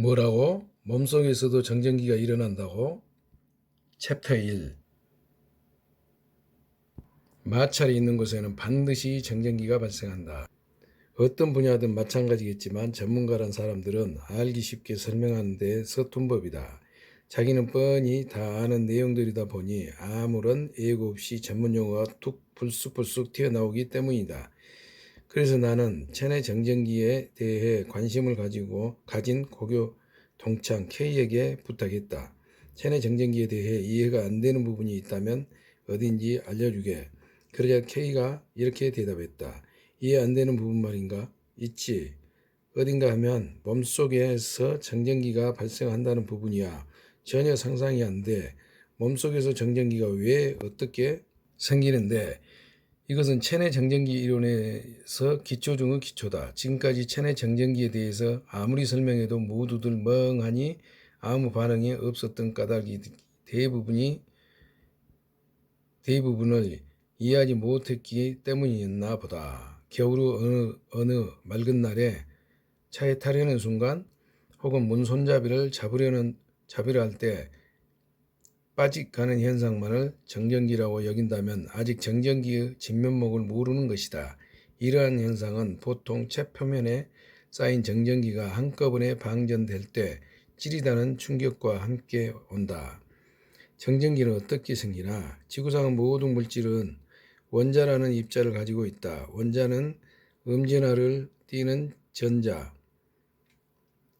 뭐라고? 몸속에서도 정전기가 일어난다고? 챕터 1. 마찰이 있는 곳에는 반드시 정전기가 발생한다. 어떤 분야든 마찬가지겠지만 전문가란 사람들은 알기 쉽게 설명하는 데 서툰 법이다. 자기는 뻔히 다 아는 내용들이다 보니 아무런 예고 없이 전문 용어가 툭 불쑥불쑥 튀어나오기 때문이다. 그래서 나는 체내 정전기에 대해 관심을 가진 고교 동창 K에게 부탁했다. 체내 정전기에 대해 이해가 안 되는 부분이 있다면 어딘지 알려주게. 그러자 K가 이렇게 대답했다. 이해 안 되는 부분 말인가? 있지. 어딘가 하면 몸속에서 정전기가 발생한다는 부분이야. 전혀 상상이 안 돼. 몸속에서 정전기가 왜 어떻게 생기는데? 이것은 체내 정전기 이론에서 기초 중의 기초다. 지금까지 체내 정전기에 대해서 아무리 설명해도 모두들 멍하니 아무 반응이 없었던 까닭이 대부분을 이해하지 못했기 때문이었나 보다. 겨울의 어느 맑은 날에 차에 타려는 순간 혹은 문 손잡이를 잡으려 할 때 빠직하는 현상만을 정전기라고 여긴다면 아직 정전기의 진면목을 모르는 것이다. 이러한 현상은 보통 체 표면에 쌓인 정전기가 한꺼번에 방전될 때 찌릿하는 충격과 함께 온다. 정전기는 어떻게 생기나? 지구상의 모든 물질은 원자라는 입자를 가지고 있다. 원자는 음전하를 띠는 전자,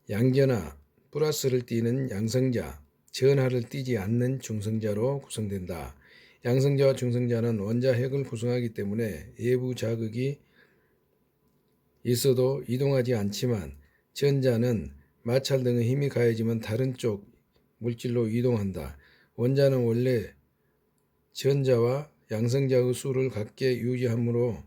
양전하, 플러스를 띠는 양성자, 전하를 띠지 않는 중성자로 구성된다. 양성자와 중성자는 원자 핵을 구성하기 때문에 외부 자극이 있어도 이동하지 않지만 전자는 마찰 등의 힘이 가해지면 다른 쪽 물질로 이동한다. 원자는 원래 전자와 양성자의 수를 같게 유지함으로써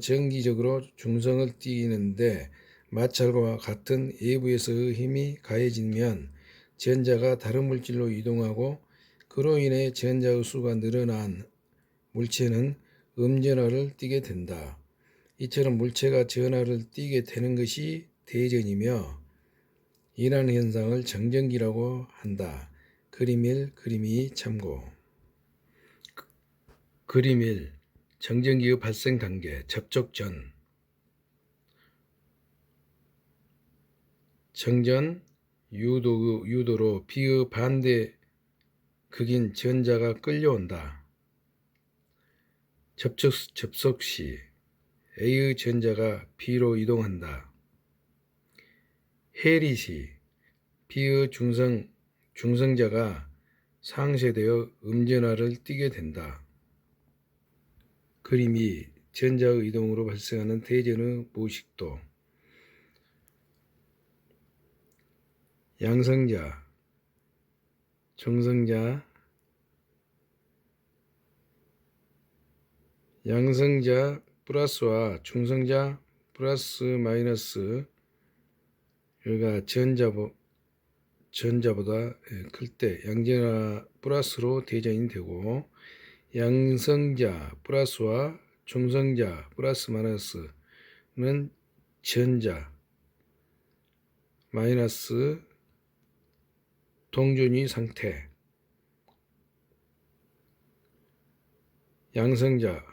정기적으로 중성을 띠는데 마찰과 같은 외부에서의 힘이 가해지면 전자가 다른 물질로 이동하고 그로 인해 전자의 수가 늘어난 물체는 음전하를 띠게 된다. 이처럼 물체가 전하를 띠게 되는 것이 대전이며 이러한 현상을 정전기라고 한다. 그림 1, 그림 2 참고. 그림 1. 정전기의 발생 단계. 접촉 전. 정전 유도로 B의 반대 극인 전자가 끌려온다. 접속 시 A의 전자가 B로 이동한다. 해리 시 B의 중성자가 상쇄되어 음전하를 띠게 된다. 그림 2. 전자의 이동으로 발생하는 대전의 무식도. 양성자, 중성자, 양성자 플러스와 중성자 플러스 마이너스 여기가 전자보다 클 때 양전하 플러스로 대전이 되고 양성자 플러스와 중성자 플러스 마이너스는 전자 마이너스 동전위 상태. 양성자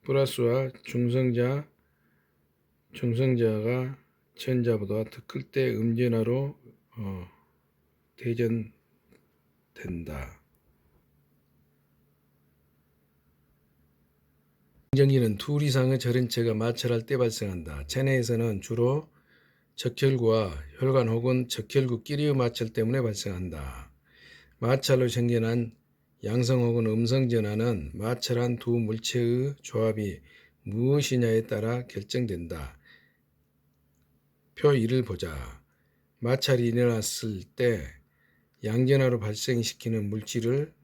플러스와 중성자가 전자보다 더 클 때 음전하로 대전된다. 정전기는 둘 이상의 절연체가 마찰할 때 발생한다. 체내에서는 주로 적혈구와 혈관 혹은 적혈구끼리의 마찰 때문에 발생한다. 마찰로 생겨난 양성 혹은 음성 전하는 마찰한 두 물체의 조합이 무엇이냐에 따라 결정된다. 표 1을 보자. 마찰이 일어났을 때 양전하로 발생시키는 물질을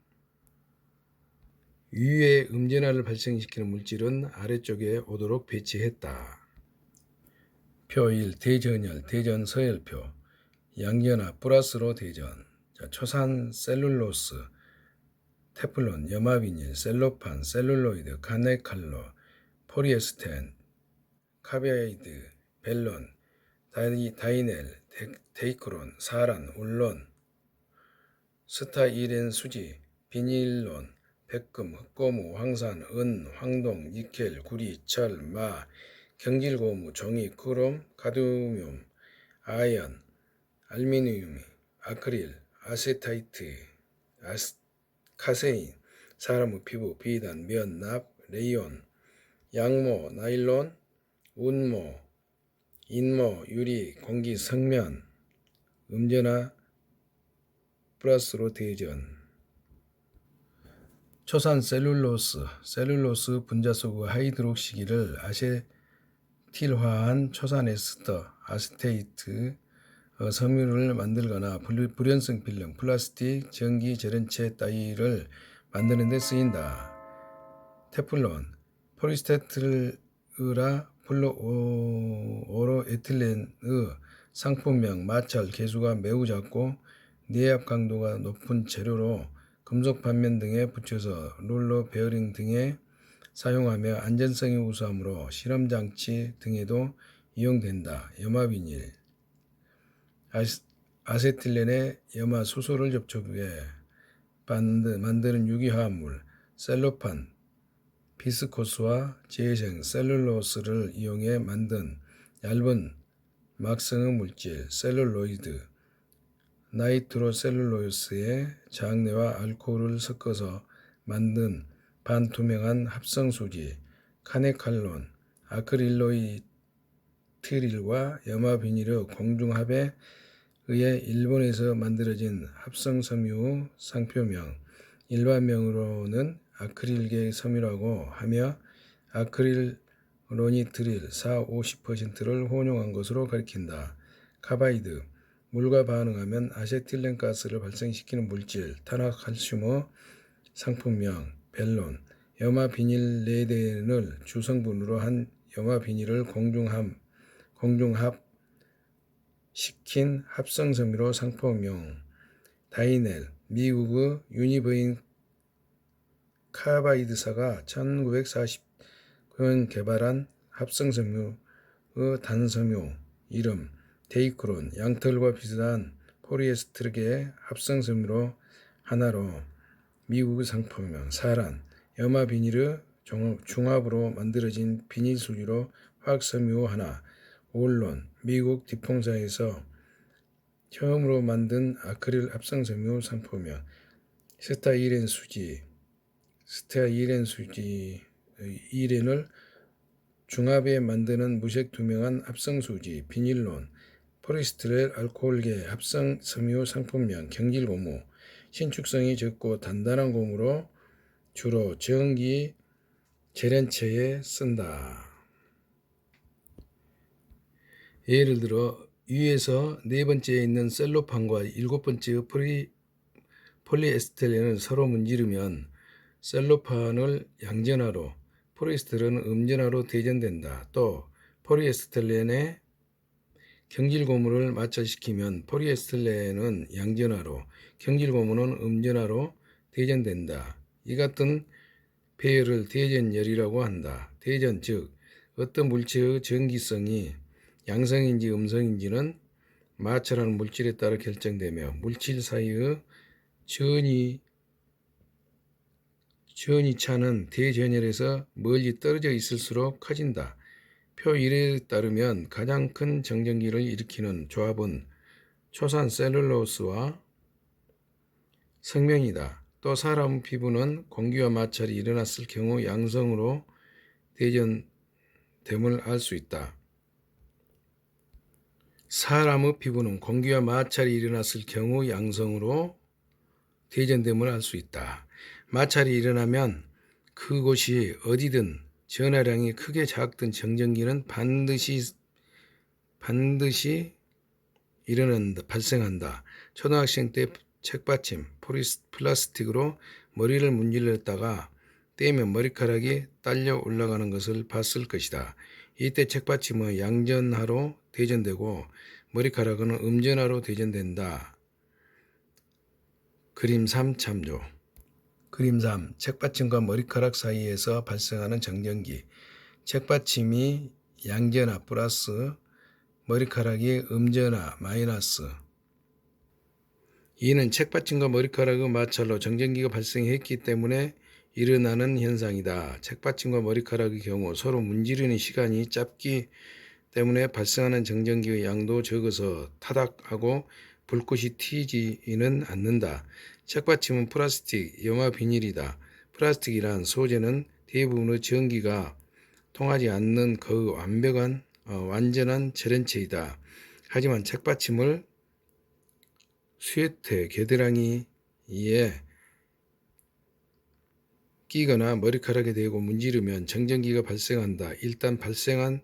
위에 음전하를 발생시키는 물질은 아래쪽에 오도록 배치했다. 표 1. 대전열, 대전서열표. 양전하 플러스로 대전. 초산 셀룰로스, 테플론, 염화비닐, 셀로판, 셀룰로이드, 카네칼로, 포리에스텐, 카베이드, 벨론, 다이넬, 데이크론, 사란, 울론, 스타이렌 수지, 비닐론, 백금, 흑고무, 황산, 은, 황동, 니켈, 구리, 철, 마, 경질고무, 종이, 크롬, 카드뮴, 아연, 알루미늄, 아크릴, 아세타이트, 카세인, 사람의 피부, 비단, 면, 납, 레이온, 양모, 나일론, 운모, 인모, 유리, 공기, 성면, 음전화 플러스로 대전. 초산 셀룰로스 분자 속의 하이드록시기를 아세틸화한 초산 에스터, 아세테이트, 섬유를 만들거나 불연성 필름, 플라스틱, 전기, 제련체 따위를 만드는 데 쓰인다. 테플론, 포리스테틸라 플루오로에틸렌의 상품명, 마찰, 계수가 매우 작고 내압 강도가 높은 재료로 금속 반면 등에 붙여서 롤러 베어링 등에 사용하며 안전성이 우수하므로 실험장치 등에도 이용된다. 염화비닐, 아세틸렌의 염화 수소를 접촉해 만드는 유기화합물, 셀로판, 비스코스와 재생 셀룰로스를 이용해 만든 얇은 막성의 물질, 셀룰로이드, 나이트로셀룰로스의 장내와 알코올을 섞어서 만든 반투명한 합성수지, 카네칼론, 아크릴로이트릴과 염화비닐의 공중합에 의해 일본에서 만들어진 합성섬유의 상표명, 일반명으로는 아크릴계 섬유라고 하며 아크릴로니트릴 40~50%를 혼용한 것으로 가리킨다. 카바이드, 물과 반응하면 아세틸렌 가스를 발생시키는 물질, 탄화칼슘의 상품명, 벨론, 염화비닐 레덴을 주성분으로 한 염화비닐을 공중합시킨 합성섬유로 상품명, 다이넬, 미국의 유니버인 카바이드사가 1949년 개발한 합성섬유의 단섬유, 이름, 데이크론, 양털과 비슷한 포리에스테르계 합성섬유로 하나로 미국의 상품명, 사란, 염화비닐의 중합으로 만들어진 비닐수지로 화학섬유 하나, 올론, 미국 디퐁사에서 처음으로 만든 아크릴 합성섬유 상품명, 스타이렌을 중합에 만드는 무색 투명한 합성수지, 비닐론, 포리스티렐 알코올계 합성섬유 상품명, 경질고무, 신축성이 적고 단단한 고무로 주로 전기 제련체에 쓴다. 예를 들어 위에서 네 번째에 있는 셀로판과 일곱 번째의 폴리에스텔렌을 서로 문지르면 셀로판을 양전하로, 포리에스테르는 음전하로 대전된다. 또 폴리에스텔렌에 경질고무를 마찰시키면 폴리에스텔렌은 양전하로, 경질고무는 음전하로 대전된다. 이 같은 배열을 대전열이라고 한다. 대전 즉 어떤 물체의 전기성이 양성인지 음성인지는 마찰하는 물질에 따라 결정되며 물질 사이의 전이차는 대전열에서 멀리 떨어져 있을수록 커진다. 표 1에 따르면 가장 큰 정전기를 일으키는 조합은 초산 셀룰로스와 성면이다. 또 사람 피부는 공기와 마찰이 일어났을 경우 양성으로 대전됨을 알 수 있다. 사람의 피부는 공기와 마찰이 일어났을 경우 양성으로 대전됨을 알 수 있다. 마찰이 일어나면 그곳이 어디든 전하량이 크게 작든 정전기는 반드시 발생한다. 초등학생 때 책받침, 플라스틱으로 머리를 문질렀다가 떼면 머리카락이 딸려 올라가는 것을 봤을 것이다. 이때 책받침은 양전하로 대전되고 머리카락은 음전하로 대전된다. 그림 3 참조. 그림 3. 책받침과 머리카락 사이에서 발생하는 정전기. 책받침이 양전하 플러스 머리카락이 음전화 마이너스. 이는 책받침과 머리카락의 마찰로 정전기가 발생했기 때문에 일어나는 현상이다. 책받침과 머리카락의 경우 서로 문지르는 시간이 짧기 때문에 발생하는 정전기의 양도 적어서 타닥하고 불꽃이 튀지는 않는다. 책받침은 플라스틱, 염화 비닐이다. 플라스틱이란 소재는 대부분의 전기가 통하지 않는 거의 완전한 절연체이다. 하지만 책받침을 수혜태, 겨드랑이에 끼거나 머리카락에 대고 문지르면 정전기가 발생한다. 일단 발생한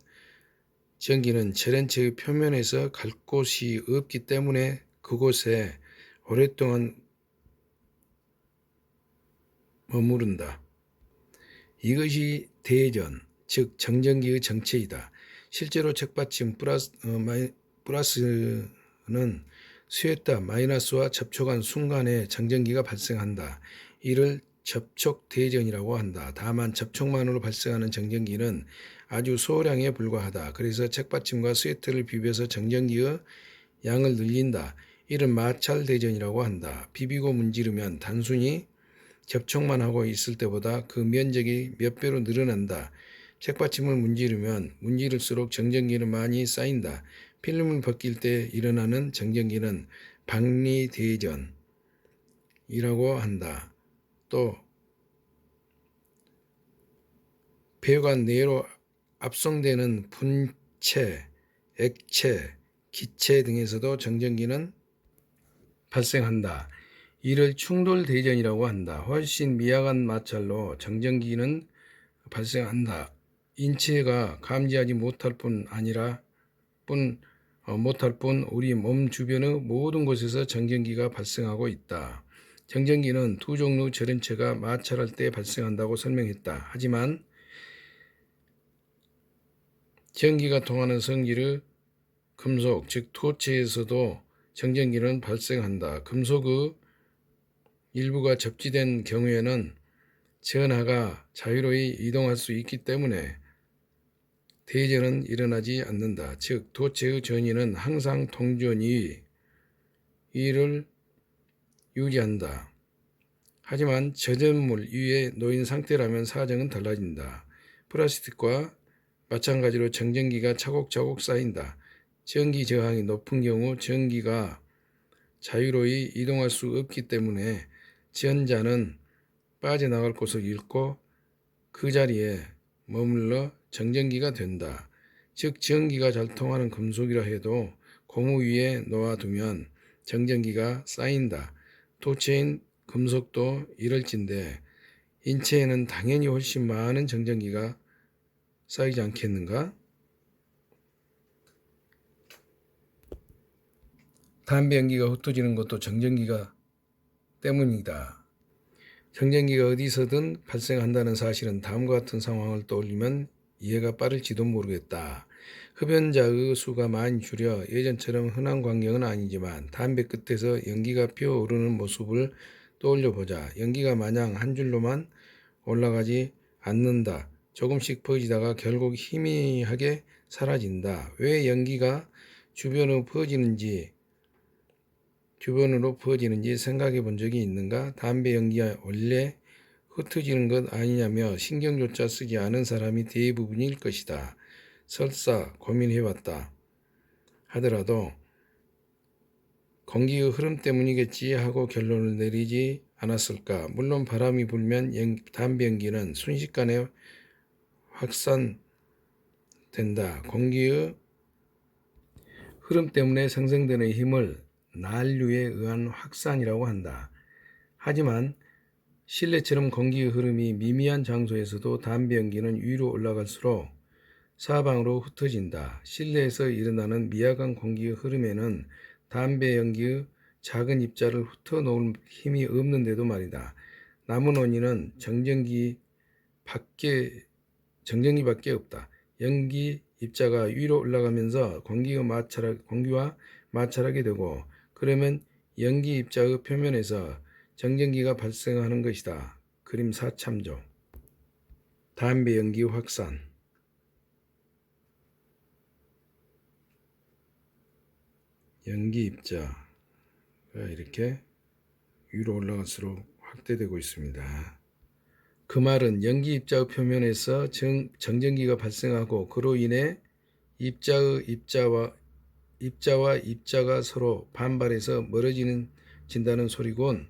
전기는 절연체의 표면에서 갈 곳이 없기 때문에 그곳에 오랫동안 머무른다. 이것이 대전, 즉 정전기의 정체이다. 실제로 책받침 플러스는 수에타 마이너스와 접촉한 순간에 정전기가 발생한다. 이를 접촉 대전이라고 한다. 다만 접촉만으로 발생하는 정전기는 아주 소량에 불과하다. 그래서 책받침과 스웨터를 비벼서 정전기의 양을 늘린다. 이를 마찰 대전이라고 한다. 비비고 문지르면 단순히 접촉만 하고 있을 때보다 그 면적이 몇 배로 늘어난다. 책받침을 문지르면 문지를수록 정전기는 많이 쌓인다. 필름을 벗길 때 일어나는 정전기는 박리대전이라고 한다. 또 배관 내로 압송되는 분체, 액체, 기체 등에서도 정전기는 발생한다. 이를 충돌대전이라고 한다. 훨씬 미약한 마찰로 정전기는 발생한다. 인체가 감지하지 못할 뿐 우리 몸 주변의 모든 곳에서 정전기가 발생하고 있다. 정전기는 두 종류 절연체가 마찰할 때 발생한다고 설명했다. 하지만 전기가 통하는 성질의 금속, 즉 토체에서도 정전기는 발생한다. 금속의 일부가 접지된 경우에는 전하가 자유로이 이동할 수 있기 때문에 대전은 일어나지 않는다. 즉 도체의 전위는 항상 동전위를 유지한다. 하지만 저전물 위에 놓인 상태라면 사정은 달라진다. 플라스틱과 마찬가지로 정전기가 차곡차곡 쌓인다. 전기 저항이 높은 경우 전기가 자유로이 이동할 수 없기 때문에 전자는 빠져나갈 곳을 잃고 그 자리에 머물러 정전기가 된다. 즉 전기가 잘 통하는 금속이라 해도 고무 위에 놓아두면 정전기가 쌓인다. 토체인 금속도 이럴진데 인체에는 당연히 훨씬 많은 정전기가 쌓이지 않겠는가? 담배 연기가 흩어지는 것도 정전기가 때문이다. 정전기가 어디서든 발생한다는 사실은 다음과 같은 상황을 떠올리면 이해가 빠를지도 모르겠다. 흡연자의 수가 많이 줄여 예전처럼 흔한 광경은 아니지만 담배 끝에서 연기가 피어오르는 모습을 떠올려보자. 연기가 마냥 한 줄로만 올라가지 않는다. 조금씩 퍼지다가 결국 희미하게 사라진다. 왜 연기가 주변으로 퍼지는지 생각해 본 적이 있는가? 담배 연기가 원래 흩어지는 것 아니냐며 신경조차 쓰지 않은 사람이 대부분일 것이다. 설사 고민해봤다 하더라도 공기의 흐름 때문이겠지 하고 결론을 내리지 않았을까? 물론 바람이 불면 담배 연기는 순식간에 확산된다. 공기의 흐름 때문에 생성되는 힘을 난류에 의한 확산이라고 한다. 하지만 실내처럼 공기의 흐름이 미미한 장소에서도 담배 연기는 위로 올라갈수록 사방으로 흩어진다. 실내에서 일어나는 미약한 공기의 흐름에는 담배 연기의 작은 입자를 흩어놓을 힘이 없는데도 말이다. 남은 원인은 정전기밖에 없다. 연기 입자가 위로 올라가면서 공기와 마찰하게 되고 그러면 연기 입자의 표면에서 정전기가 발생하는 것이다. 그림 4참조. 담배 연기 확산. 연기 입자가 이렇게 위로 올라갈수록 확대되고 있습니다. 그 말은 연기 입자의 표면에서 정전기가 발생하고 그로 인해 입자의 입자와 입자가 서로 반발해서 멀어진다는 소리곤.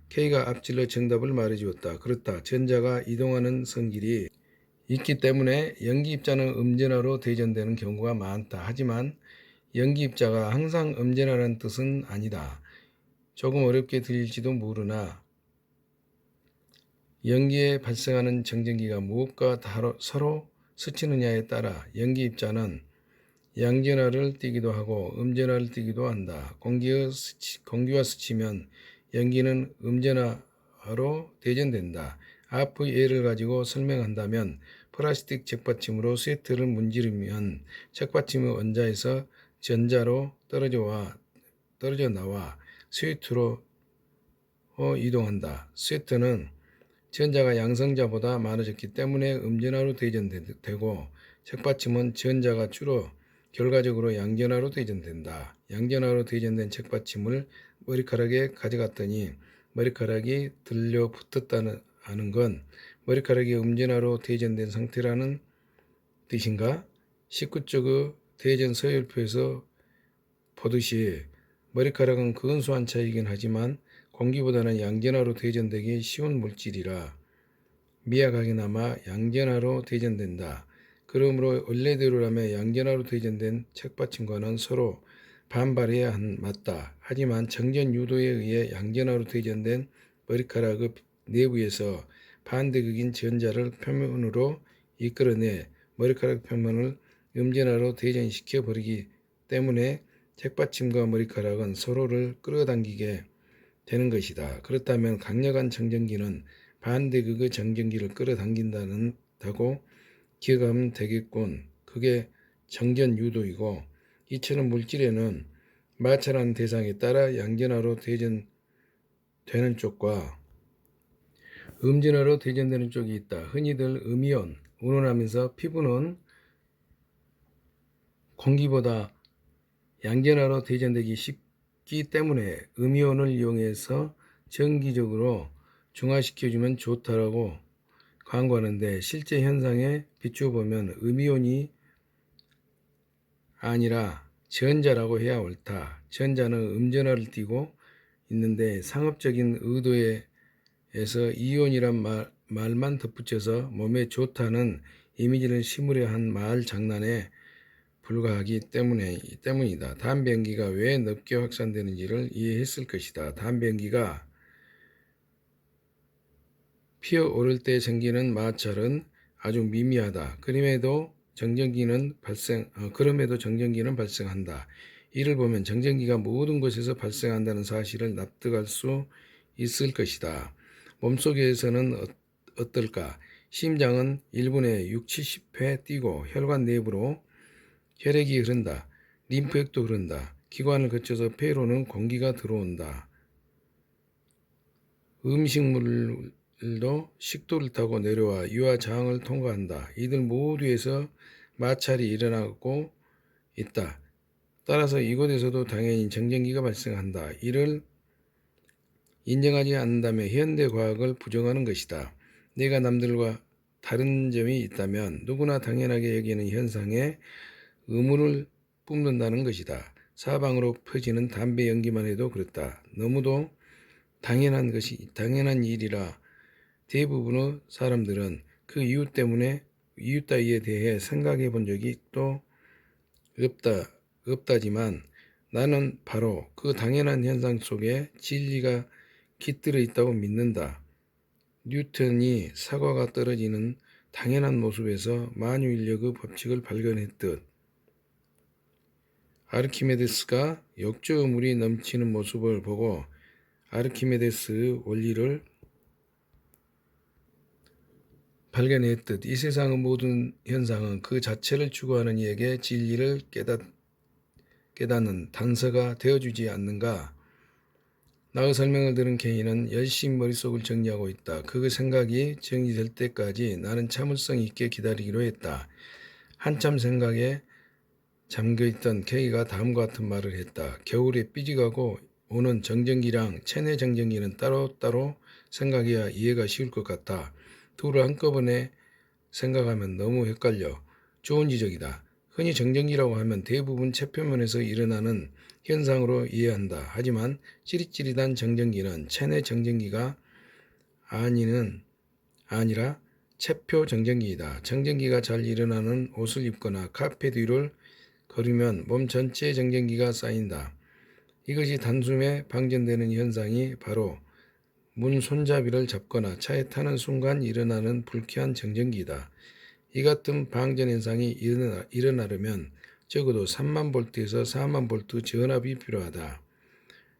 K가 앞질러 정답을 말해주었다. 그렇다. 전자가 이동하는 성질이 있기 때문에 연기 입자는 음전하로 대전되는 경우가 많다. 하지만 연기 입자가 항상 음전하라는 뜻은 아니다. 조금 어렵게 들릴지도 모르나 연기에 발생하는 정전기가 무엇과 서로 스치느냐에 따라 연기 입자는 양전하를 띠기도 하고 음전하를 띠기도 한다. 공기와 스치면 연기는 음전하로 대전된다. 앞의 예를 가지고 설명한다면 플라스틱 책받침으로 스웨터를 문지르면 책받침의 원자에서 전자로 떨어져 나와 스웨터로 이동한다. 스웨터는 전자가 양성자보다 많아졌기 때문에 음전하로 대전되고 책받침은 전자가 줄어 결과적으로 양전하로 대전된다. 양전하로 대전된 책받침을 머리카락에 가져갔더니 머리카락이 들려붙었다는 건 머리카락이 음전하로 대전된 상태라는 뜻인가? 19쪽의 대전 서열표에서 보듯이 머리카락은 근소한 차이긴 하지만 공기보다는 양전하로 대전되기 쉬운 물질이라 미약하게나마 양전하로 대전된다. 그러므로 원래대로라면 양전하로 대전된 책받침과는 서로 반발해야 맞다. 하지만 정전 유도에 의해 양전하로 대전된 머리카락의 내부에서 반대극인 전자를 표면으로 이끌어내 머리카락 표면을 음전하로 대전시켜 버리기 때문에 책받침과 머리카락은 서로를 끌어당기게 되는 것이다. 그렇다면 강력한 정전기는 반대극의 정전기를 끌어당긴다고 기억하면 되겠군. 그게 정전 유도이고 이처럼 물질에는 마찰하는 대상에 따라 양전하로 대전되는 쪽과 음전하로 대전되는 쪽이 있다. 흔히들 음이온, 운운하면서 피부는 공기보다 양전하로 대전되기 쉽기 때문에 음이온을 이용해서 정기적으로 중화시켜주면 좋다라고 광고하는데 실제 현상에 비추어 보면 음이온이 아니라 전자라고 해야 옳다. 전자는 음전하를 띠고 있는데 상업적인 의도에서 이온이란 말만 덧붙여서 몸에 좋다는 이미지를 심으려 한 말 장난에 불과하기 때문이다. 담배 연기가 왜 넓게 확산되는지를 이해했을 것이다. 담배 연기가 피어오를 때 생기는 마찰은 아주 미미하다. 그럼에도 정전기는 발생한다. 이를 보면 정전기가 모든 곳에서 발생한다는 사실을 납득할 수 있을 것이다. 몸속에서는 어떨까? 심장은 1분에 6, 70회 뛰고 혈관 내부로 혈액이 흐른다. 림프액도 흐른다. 기관을 거쳐서 폐로는 공기가 들어온다. 음식물도 식도를 타고 내려와 유와 장을 통과한다. 이들 모두에서 마찰이 일어나고 있다. 따라서 이곳에서도 당연히 정전기가 발생한다. 이를 인정하지 않는다면 현대 과학을 부정하는 것이다. 내가 남들과 다른 점이 있다면 누구나 당연하게 여기는 현상에 의문을 뿜는다는 것이다. 사방으로 퍼지는 담배 연기만 해도 그렇다. 너무도 당연한 일이라 대부분의 사람들은 그 이유 따위에 대해 생각해 본 적이 또 없다지만 나는 바로 그 당연한 현상 속에 진리가 깃들어 있다고 믿는다. 뉴턴이 사과가 떨어지는 당연한 모습에서 만유인력의 법칙을 발견했듯 아르키메데스가 역조물이 넘치는 모습을 보고 아르키메데스의 원리를 발견했듯 이 세상의 모든 현상은 그 자체를 추구하는 이에게 진리를 깨닫는 단서가 되어주지 않는가? 나의 설명을 들은 케인은 열심히 머릿속을 정리하고 있다. 그 생각이 정리될 때까지 나는 참을성 있게 기다리기로 했다. 한참 생각에 잠겨있던 K가 다음과 같은 말을 했다. 겨울에 삐져가고 오는 정전기랑 체내 정전기는 따로따로 생각해야 이해가 쉬울 것 같아. 둘을 한꺼번에 생각하면 너무 헷갈려. 좋은 지적이다. 흔히 정전기라고 하면 대부분 체표면에서 일어나는 현상으로 이해한다. 하지만 찌릿찌릿한 정전기는 체내 정전기가 아니라 체표 정전기이다. 정전기가 잘 일어나는 옷을 입거나 카페 뒤를 걸으면 몸 전체에 정전기가 쌓인다. 이것이 단숨에 방전되는 현상이 바로 문 손잡이를 잡거나 차에 타는 순간 일어나는 불쾌한 정전기이다. 이 같은 방전 현상이 일어나려면 적어도 3만 볼트에서 4만 볼트 전압이 필요하다.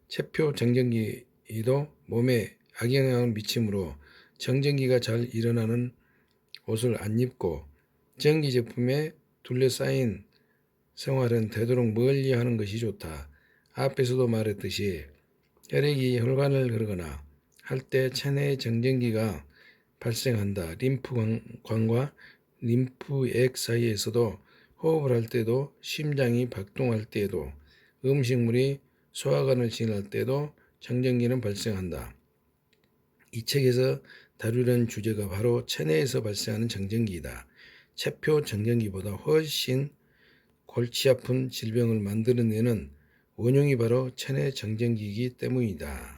체표 정전기도 몸에 악영향을 미치므로 정전기가 잘 일어나는 옷을 안 입고 전기 제품에 둘러싸인 생활은 되도록 멀리 하는 것이 좋다. 앞에서도 말했듯이 혈액이 혈관을 흐르거나 할 때 체내 정전기가 발생한다. 림프관과 림프액 사이에서도 호흡을 할 때도 심장이 박동할 때에도 음식물이 소화관을 지날 때도 정전기는 발생한다. 이 책에서 다루려는 주제가 바로 체내에서 발생하는 정전기이다. 체표 정전기보다 훨씬 골치 아픈 질병을 만들어내는 원흉이 바로 체내 정전기이기 때문이다.